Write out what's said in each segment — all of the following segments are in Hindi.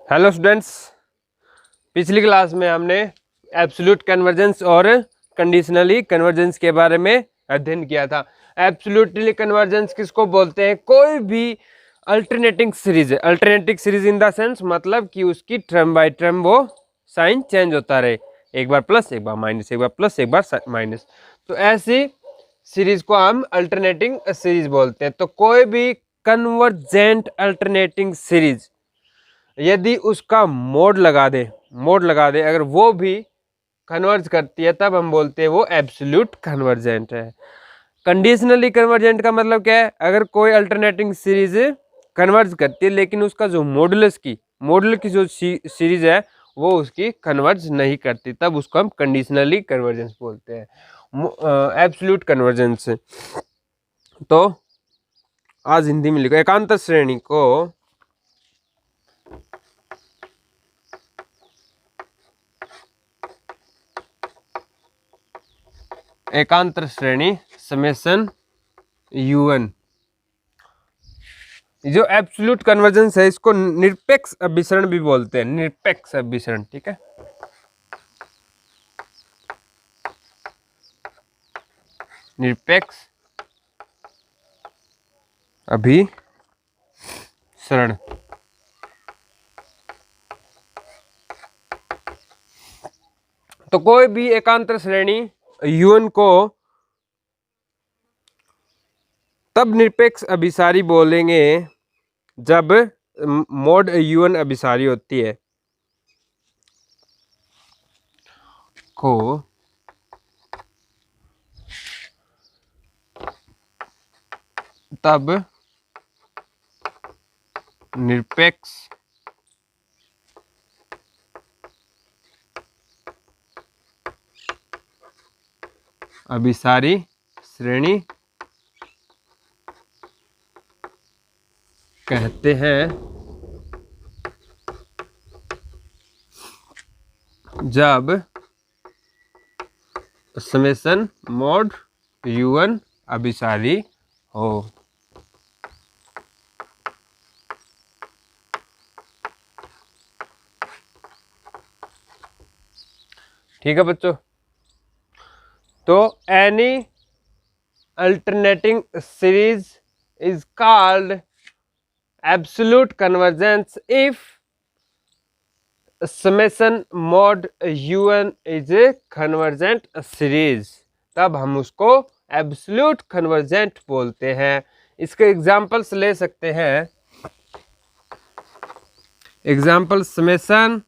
हेलो स्टूडेंट्स, पिछली क्लास में हमने एब्सोल्यूट कन्वर्जेंस और कंडीशनली कन्वर्जेंस के बारे में अध्ययन किया था। एब्सोल्यूटली कन्वर्जेंस किसको बोलते हैं? कोई भी अल्टरनेटिंग सीरीज है। Alternating series in the sense मतलब कि उसकी टर्म बाय टर्म वो साइन चेंज होता रहे, एक बार प्लस एक बार माइनस, एक बार प्लस एक बार माइनस। तो ऐसी सीरीज को हम अल्टरनेटिंग सीरीज बोलते हैं। तो कोई भी कन्वर्जेंट अल्टरनेटिंग सीरीज यदि उसका मोड लगा दे अगर वो भी कन्वर्ज करती है, तब हम बोलते हैं वो एब्सोल्यूट कन्वर्जेंट है। कंडीशनली कन्वर्जेंट का मतलब क्या है? अगर कोई अल्टरनेटिंग सीरीज कन्वर्ज करती है लेकिन उसका जो मॉडुलर की जो सीरीज है वो उसकी कन्वर्ज नहीं करती, तब उसको हम कंडीशनली कन्वर्जेंस बोलते हैं। Absolute convergence. तो आज हिंदी में लिखो, एकांतर श्रेणी को एकांतर श्रेणी समेशन u1, जो एब्सोल्यूट कन्वर्जेंस है इसको निरपेक्ष अभिसरण भी बोलते हैं। निरपेक्ष अभिसरण, ठीक है। निरपेक्ष अभिसरण। तो कोई भी एकांतर श्रेणी u1 को तब निरपेक्ष अभिसारी बोलेंगे जब मोड u1 अभिसारी होती है, को तब निरपेक्ष अभिसारी श्रेणी कहते हैं, जब समेशन मोड u1 अभिसारी हो। ठीक है बच्चों। तो any alternating series is called absolute convergence if summation mode u1 is a convergent series, तब हम उसको एब्सोल्यूट कन्वर्जेंट बोलते हैं। इसके एग्जांपल्स ले सकते हैं। एग्जांपल समेशन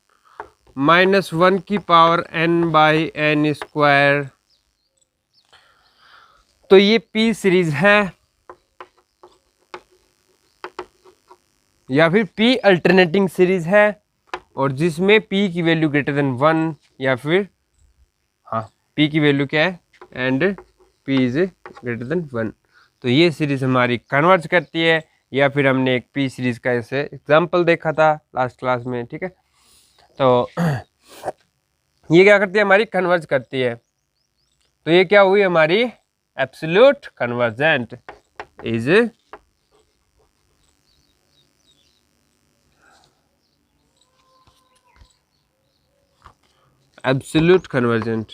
-1 की power n by n square, तो ये p सीरीज है या फिर p अल्टरनेटिंग सीरीज है, और जिसमें p की वैल्यू ग्रेटर देन 1 या फिर p की वैल्यू क्या है and p is greater than 1, तो ये सीरीज हमारी कन्वर्ज करती है। या फिर हमने एक p सीरीज का ऐसे एग्जांपल देखा था लास्ट क्लास में, ठीक है। तो ये क्या करती है? हमारी कन्वर्ज करती है। तो ये क्या हुई? हमारी absolute convergent is absolute convergent.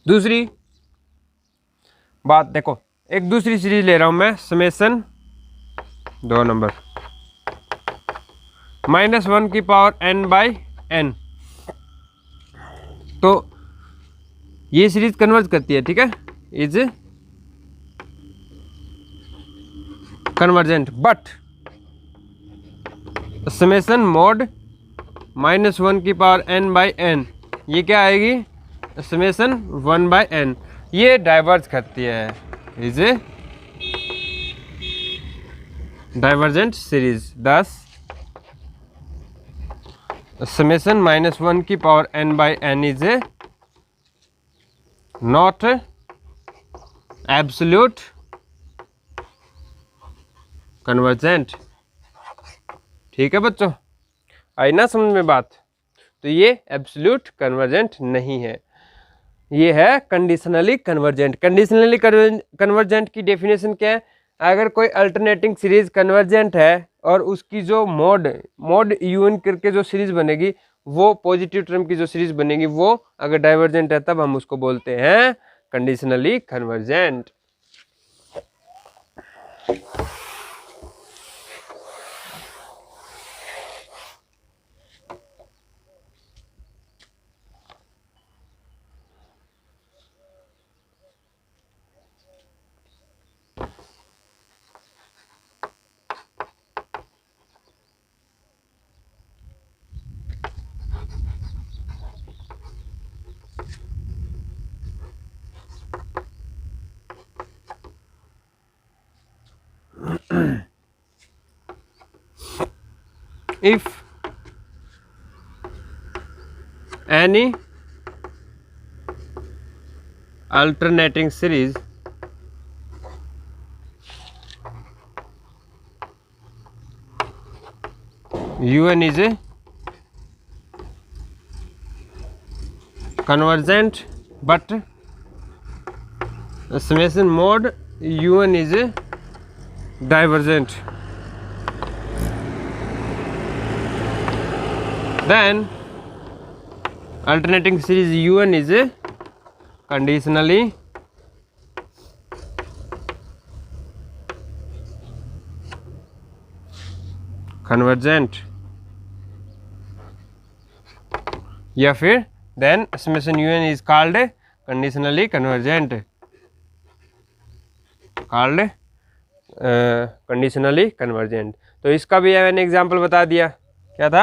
दूसरी बात देखो, एक दूसरी सीरीज ले रहा हूं मैं, समेशन 2 नंबर -1 की पावर n बाई n, तो ये सीरीज कन्वर्ज करती है, ठीक है, is convergent, but summation mode -1 की पावर n बाई n, ये क्या आएगी? समेशन 1 बाई n, ये डाइवर्ज करती है, इज ए डाइवर्जेंट सीरीज। दस समेशन -1 की power n by n is a not absolute convergent. ठीक है बच्चों, आई ना समझ में बात? तो ये एब्सोल्यूट कन्वर्जेंट नहीं है। ये है कंडीशनली कन्वर्जेंट। कंडीशनली कन्वर्जेंट की डेफिनेशन क्या है? अगर कोई अल्टरनेटिंग सीरीज कन्वर्जेंट है और उसकी जो मोड यून करके जो सीरीज बनेगी, वो पॉजिटिव टर्म की जो सीरीज बनेगी, वो अगर डाइवर्जेंट है तब हम उसको बोलते हैं conditionally convergent. If any alternating series un is a convergent but summation mode un is a divergent, then alternating series un is a conditionally convergent, या फिर then summation un is called conditionally convergent, called conditionally convergent. तो इसका भी मैंने एग्जांपल बता दिया, क्या था?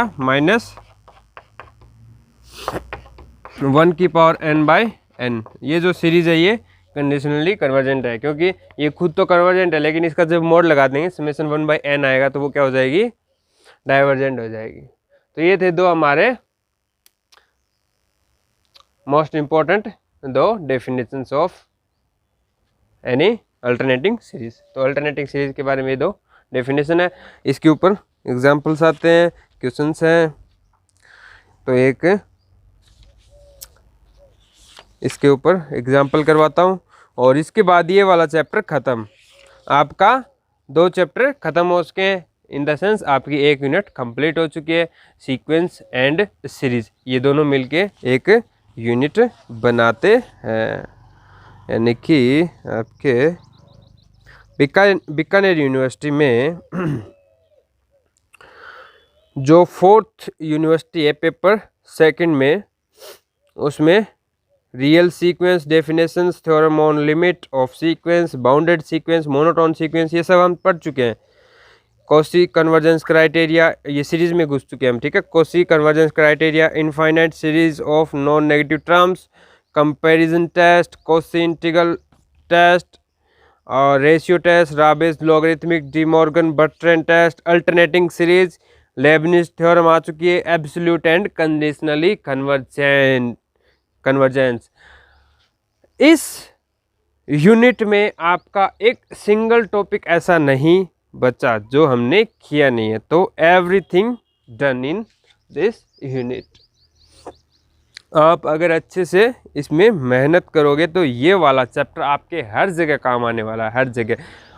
-1n/n। ये जो सीरीज है ये कंडीशनली कन्वर्जेंट है, क्योंकि ये खुद तो कन्वर्जेंट है, लेकिन इसका जब मोड लगा देंगे समेशन 1/n आएगा तो वो क्या हो जाएगी? डाइवर्जेंट हो जाएगी। तो ये थे दो हमारे मोस्ट इंपॉर्टेंट दो definitions of any alternating series. तो अल्टरनेटिंग सीरीज के बारे में दो डेफिनेशन है, इसके ऊपर एग्जांपल्स आते हैं, क्वेश्चंस हैं। तो एक इसके ऊपर एग्जांपल करवाता हूँ और इसके बाद ये वाला चैप्टर ख़त्म। आपका 2 चैप्टर ख़त्म हो चुके हैं, इन द सेंस आपकी 1 यूनिट कंप्लीट हो चुकी है। सीक्वेंस एंड सीरीज ये दोनों मिलके एक यूनिट बनाते हैं, यानी कि आपके बीकानेर यूनिवर्सिटी में जो 4th यूनिवर्सिटी है पेपर 2 में, उसमें real sequence, definitions, theorem on limit of sequence, bounded sequence, monotone sequence, ये सब हम पढ़ चुके हैं। कॉची कन्वर्जेंस क्राइटेरिया, ये सीरीज में घुस चुके हैं हम, ठीक है। Cauchy convergence criteria, infinite series of non negative terms, comparison test, Cauchy integral test और ratio test, Raabe's logarithmic, De Morgan Bertrand test, alternating series, Leibniz theorem आ चुकी है, एब्सोल्यूट एंड कंडीशनली कन्वर्जेंस। इस यूनिट में आपका एक सिंगल टॉपिक ऐसा नहीं बचा जो हमने किया नहीं है। तो everything done in this unit. आप अगर अच्छे से इसमें मेहनत करोगे तो ये वाला चैप्टर आपके हर जगह काम आने वाला है, हर जगह।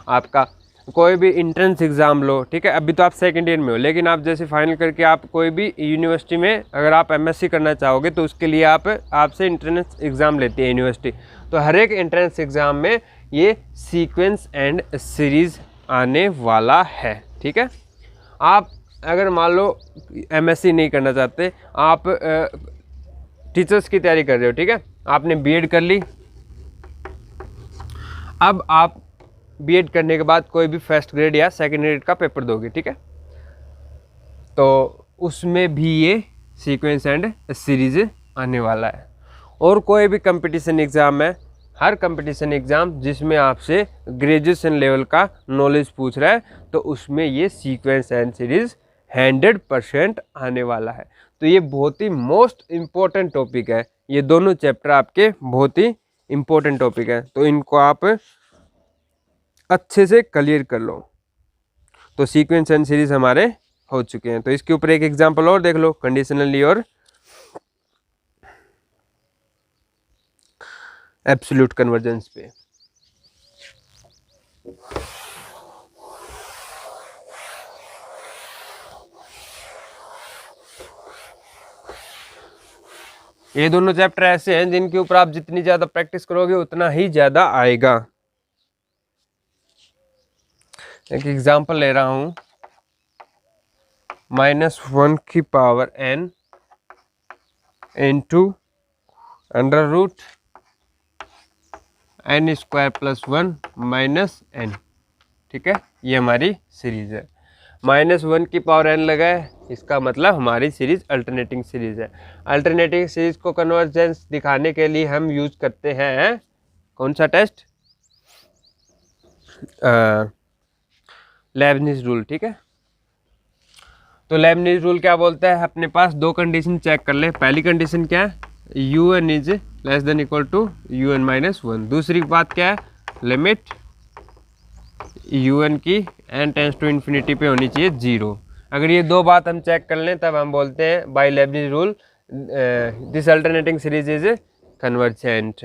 आपका कोई भी इंट्रेंस एग्ज़ाम लो, ठीक है, अभी तो आप सेकेंड ईयर में हो, लेकिन आप जैसे फाइनल करके आप कोई भी यूनिवर्सिटी में अगर आप एमएससी करना चाहोगे तो उसके लिए आपसे इंट्रेंस एग्ज़ाम लेती है यूनिवर्सिटी। तो हर एक इंट्रेंस एग्ज़ाम में ये सीक्वेंस एंड सीरीज़ आने वाला है, ठीक है। आप अगर मान लो एमएससी नहीं करना चाहते, आप टीचर्स की तैयारी कर रहे हो, ठीक है, आपने बीएड कर ली, अब आप बीएड करने के बाद कोई भी फर्स्ट ग्रेड या सेकंड ग्रेड का पेपर दोगे, ठीक है, तो उसमें भी ये सीक्वेंस एंड सीरीज आने वाला है। और कोई भी कंपटीशन एग्ज़ाम है, हर कंपटीशन एग्ज़ाम जिसमें आपसे ग्रेजुएशन लेवल का नॉलेज पूछ रहा है, तो उसमें ये सीक्वेंस एंड सीरीज 100% आने वाला है। तो ये बहुत ही मोस्ट इम्पोर्टेंट टॉपिक है, ये दोनों चैप्टर आपके बहुत ही इम्पोर्टेंट टॉपिक है, तो इनको आप अच्छे से क्लियर कर लो। तो सीक्वेंस एंड सीरीज हमारे हो चुके हैं। तो इसके ऊपर एक एग्जांपल और देख लो, कंडीशनली और एब्सोल्यूट कन्वर्जेंस पे। ये दोनों चैप्टर ऐसे हैं जिनके ऊपर आप जितनी ज्यादा प्रैक्टिस करोगे उतना ही ज्यादा आएगा। एक एग्जांपल ले रहा हूं, -1 की power n into under root n square plus 1 minus n। ठीक है, ये हमारी सीरीज है। -1 की पावर n लगा है, इसका मतलब हमारी सीरीज अल्टरनेटिंग सीरीज है। अल्टरनेटिंग सीरीज को कन्वर्जेंस दिखाने के लिए हम यूज करते हैं कौन सा टेस्ट? Lebanese rule. ठीक है, तो लेबनिज रूल क्या बोलता है? अपने पास दो कंडीशन चेक कर ले। पहली कंडीशन क्या है? un is less than equal to un minus 1। दूसरी बात क्या है? लिमिट un की n टेंस टू इन्फिनिटी पे होनी चाहिए 0। अगर ये दो बात हम चेक कर लें तब हम बोलते हैं by Leibniz rule this alternating series is convergent.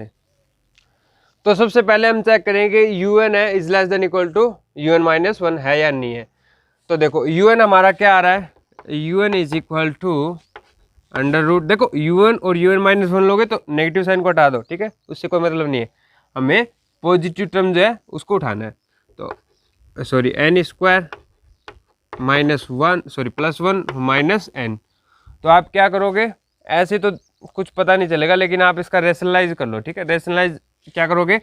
तो सबसे पहले हम चेक करेंगे un है is less than equal to un minus 1 है या नहीं है। तो देखो un हमारा क्या आ रहा है? un is equal to under root. देखो un और un माइनस 1 लोगे तो नेगेटिव साइन को हटा दो। ठीक है, उससे कोई मतलब नहीं है, हमें पॉजिटिव टर्म जो है उसको उठाना है। तो sorry n square minus 1 sorry plus 1 minus n। तो आप क्या करोगे? ऐसे तो कुछ पता नहीं चलेगा, लेकिन आप इसका रेशनलाइज कर लो। ठीक है, रेशनलाइज क्या करोगे?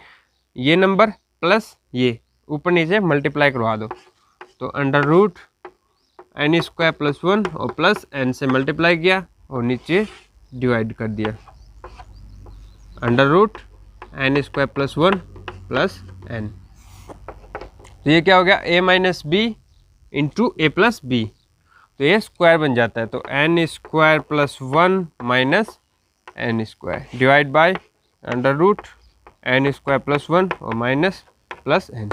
ये नंबर प्लस ये ऊपर नीचे मल्टीप्लाई करवा दो। तो under root n square plus 1 और प्लस n से मल्टीप्लाई किया और नीचे डिवाइड कर दिया। Under root n square plus 1 plus n। तो ये क्या हो गया? a minus B into A plus B. तो ये स्क्वायर बन जाता है। तो n square plus 1 minus n square divide by under root n square plus 1 और माइनस प्लस n।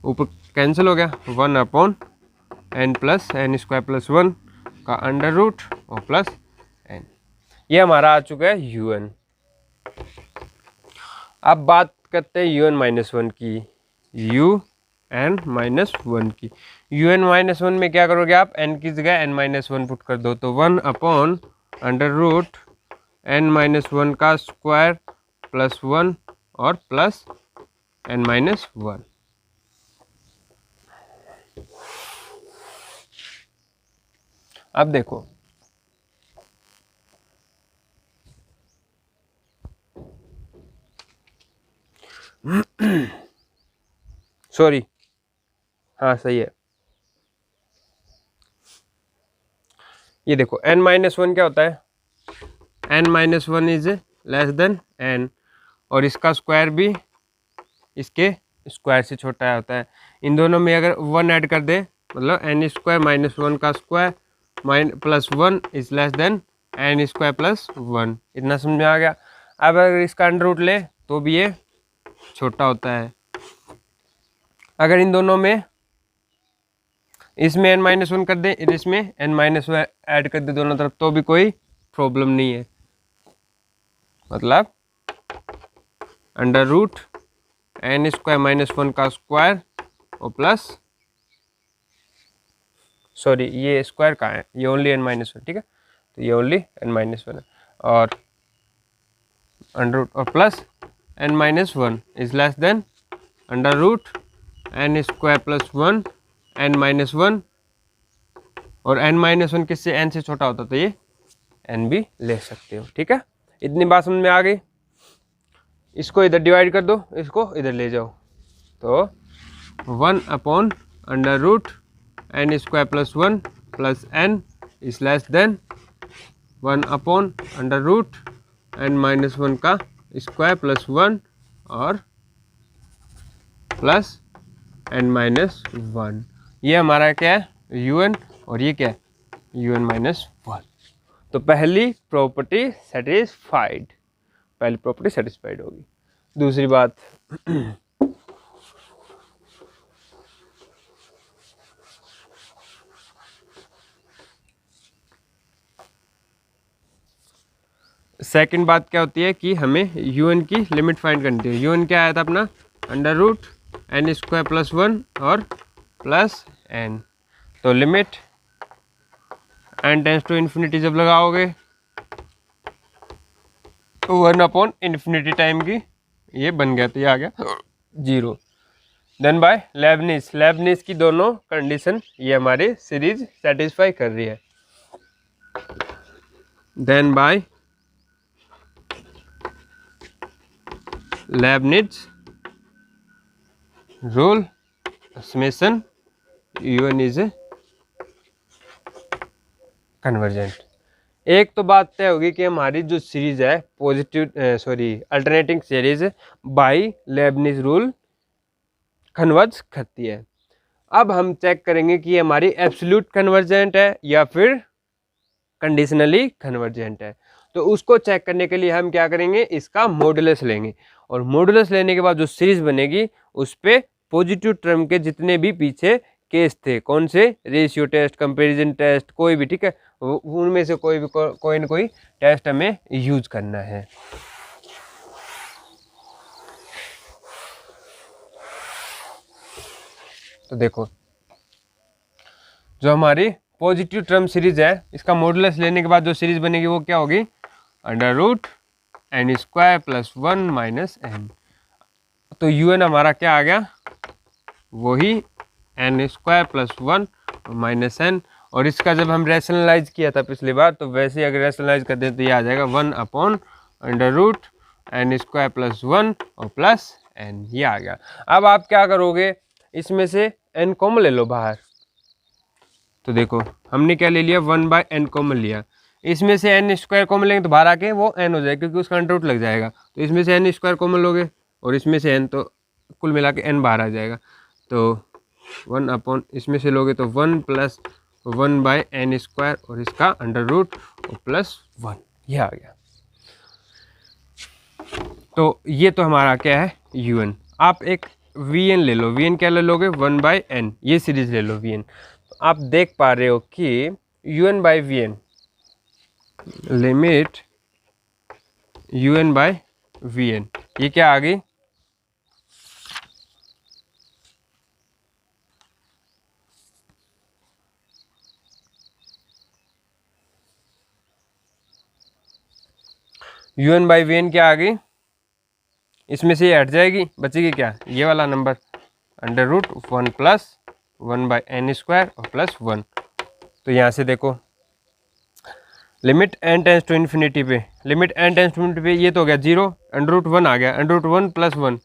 ऊपर कैंसिल हो गया, 1 upon n plus n square plus 1 का अंडर रूट और प्लस n। ये हमारा आ चुका है un। अब बात करते हैं un माइनस 1 की, un माइनस 1 की। un माइनस 1 में क्या करोगे आप? n की जगह n माइनस 1 पुट कर दो। तो 1 upon under root n minus 1 का स्क्वायर प्लस 1 और प्लस n माइनस 1। अब देखो सॉरी, हाँ सही है। ये देखो n माइनस 1 क्या होता है? n minus 1 is less then n, और इसका स्क्वायर भी इसके स्क्वायर से छोटा होता है। इन दोनों में अगर 1 ऐड कर दे मतलब n स्क्वायर माइनस 1 का square plus 1 is less then n square plus 1। इतना समझ में आ गया? अब अगर इसका अंडर रूट ले तो भी ये छोटा होता है। अगर इन दोनों में इसमें n माइनस 1 कर दे, इसमें n माइनस 1 ऐड कर दे दोनों तरफ, तो भी कोई प्रॉब्लम नहीं है। मतलब under root n square minus 1 का स्क्वायर और प्लस सॉरी ये स्क्वायर कहाँ है? ये ओनली n माइनस 1। ठीक है, तो ये ओनली n माइनस 1 है, और अंडर रूट और plus n minus 1 is less than under root n square plus 1 n minus 1, और n माइनस 1 किससे? n से छोटा होता, तो ये n भी ले सकते हो। ठीक है, इतनी बात समझ में आ गई। इसको इधर डिवाइड कर दो, इसको इधर ले जाओ। तो 1 upon under root n square plus 1 plus n is less than 1 upon under root n minus 1 का स्क्वायर प्लस 1 और प्लस n माइनस 1। ये हमारा क्या है? un, और ये क्या है? un minus 1। तो पहली प्रॉपर्टी सेटिस्फाइड, पहली प्रॉपर्टी सेटिस्फाइड होगी। दूसरी बात सेकंड बात क्या होती है कि हमें यू की लिमिट फाइंड करनी है। यू क्या आया था अपना √n² + 1 और प्लस n। तो limit n tends to infinity जब लगाओगे तो 1/∞ टाइम की ये बन गया, तो ये आ गया 0। देन बाय लेबनिज की दोनों कंडीशन ये हमारी सीरीज सेटिस्फाई कर रही है। Then by Leibniz rule summation UN is convergent. एक तो बात तय होगी कि हमारी जो सीरीज है alternating series by Leibniz rule converge करती है। अब हम चेक करेंगे कि हमारी एब्सोल्यूट कन्वर्जेंट है या फिर कंडीशनली कन्वर्जेंट है। तो उसको चेक करने के लिए हम क्या करेंगे, इसका मॉडुलस लेंगे और मॉडुलस लेने के बाद जो सीरीज बनेगी उस पे पॉजिटिव टर्म के जितने भी पीछे केस थे, कौन से, रेशियो टेस्ट, कंपैरिजन टेस्ट, कोई भी, ठीक है, उनमें से कोई ना कोई टेस्ट हमें यूज करना है। तो देखो जो हमारी पॉजिटिव टर्म सीरीज है इसका मॉडुलस लेने के बाद जो सीरीज बनेगी वो क्या होगी, √n² + 1 - n। तो UN हमारा क्या आ गया, वही n² + 1 - n। और इसका जब हम रैशनलाइज किया था पिछली बार तो वैसे ही अगर रैशनलाइज कर दें तो ये आ जाएगा 1/√n² + 1 और प्लस n, ये आ गया। अब आप क्या करोगे, इसमें से n कॉमन ले लो बाहर। तो देखो हमने क्या ले लिया, 1/n कॉमन लिया, इसमें से n² कॉमन लेंगे तो बाहर आके वो n हो जाएगा क्योंकि उसका अंडर लग जाएगा। तो इसमें से n² कॉमन लोगे और इसमें से n, तो कुल मिला के n बाहर आ जाएगा। तो 1 इसमें से लोगे तो 1 + 1/n² और इसका अंडर रूट और +1, ये आ गया। तो ये तो हमारा क्या है UN। आप एक VN ले लो, VN क्या ले लोगे, 1/n, ये सीरीज ले लो VN। तो आप देख पा रहे हो कि UN/VN लिमिट UN/VN ये क्या आ गई, UN/VN क्या आ गई, इसमें से ये हट जाएगी, बचेगी क्या, ये वाला नंबर √1 + 1/n² और +1। तो यहाँ से देखो limit n tends to infinity पे, limit n tends to infinity पे ये तो हो गया 0, √1 आ गया, √1 + 1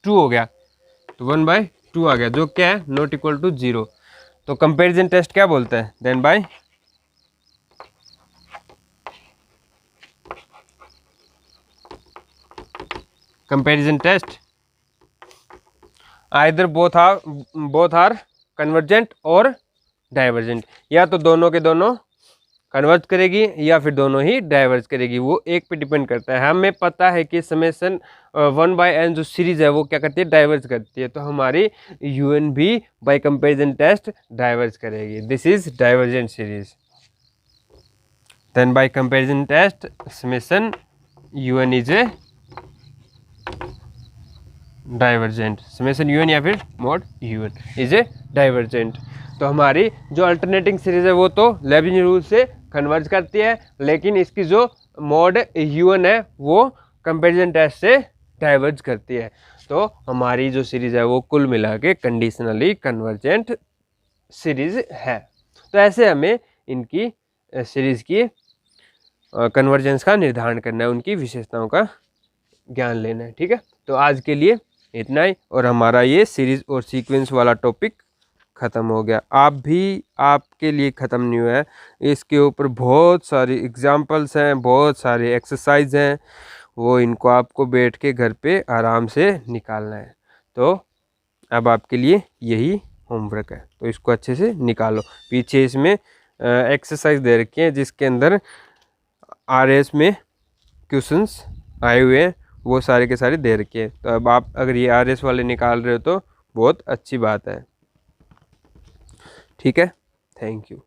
2 हो गया, तो 1/2 आ गया, जो क्या है नॉट इक्वल टू 0। तो कंपैरिजन टेस्ट क्या बोलता है, then by comparison test either both are convergent और डाइवर्जेंट, या तो दोनों के दोनों कन्वर्ज करेगी या फिर दोनों ही डाइवर्ज करेगी, वो एक पे डिपेंड करता है। हमें पता है कि समेशन 1/n जो सीरीज है वो क्या करती है, डाइवर्ज करती है, तो हमारी UN भी बाय कंपैरिजन टेस्ट डाइवर्ज करेगी, this is divergent series. Then by comparison test summation UN is a divergent, summation UN या फिर mod UN is a divergent. तो हमारी जो अल्टरनेटिंग सीरीज है वो तो लेबनिज रूल से कन्वर्ज करती है, लेकिन इसकी जो mod UN है वो कंपैरिजन टेस्ट से डाइवर्ज करती है। तो हमारी जो सीरीज है वो कुल मिला के कंडीशनली कन्वर्जेंट सीरीज है। तो ऐसे हमें इनकी सीरीज की कन्वर्जेंस का निर्धारण करना है, उनकी विशेषताओं का ज्ञान लेना है, ठीक है। तो आज के लिए इतना ही और हमारा ये सीरीज और सीक्वेंस वाला टॉपिक ख़त्म हो गया। आप भी, आपके लिए ख़त्म नहीं हुआ है, इसके ऊपर बहुत सारी एग्जांपल्स हैं, बहुत सारे एक्सरसाइज हैं, वो इनको आपको बैठ के घर पे आराम से निकालना है। तो अब आपके लिए यही होमवर्क है, तो इसको अच्छे से निकालो। पीछे इसमें एक्सरसाइज दे रखी है जिसके अंदर RS में क्वेश्चंस आए हुए हैं, वो सारे के सारे दे रखे हैं। तो अब आप अगर ये RS वाले निकाल रहे हो तो बहुत अच्छी बात है, ठीक है। Thank you.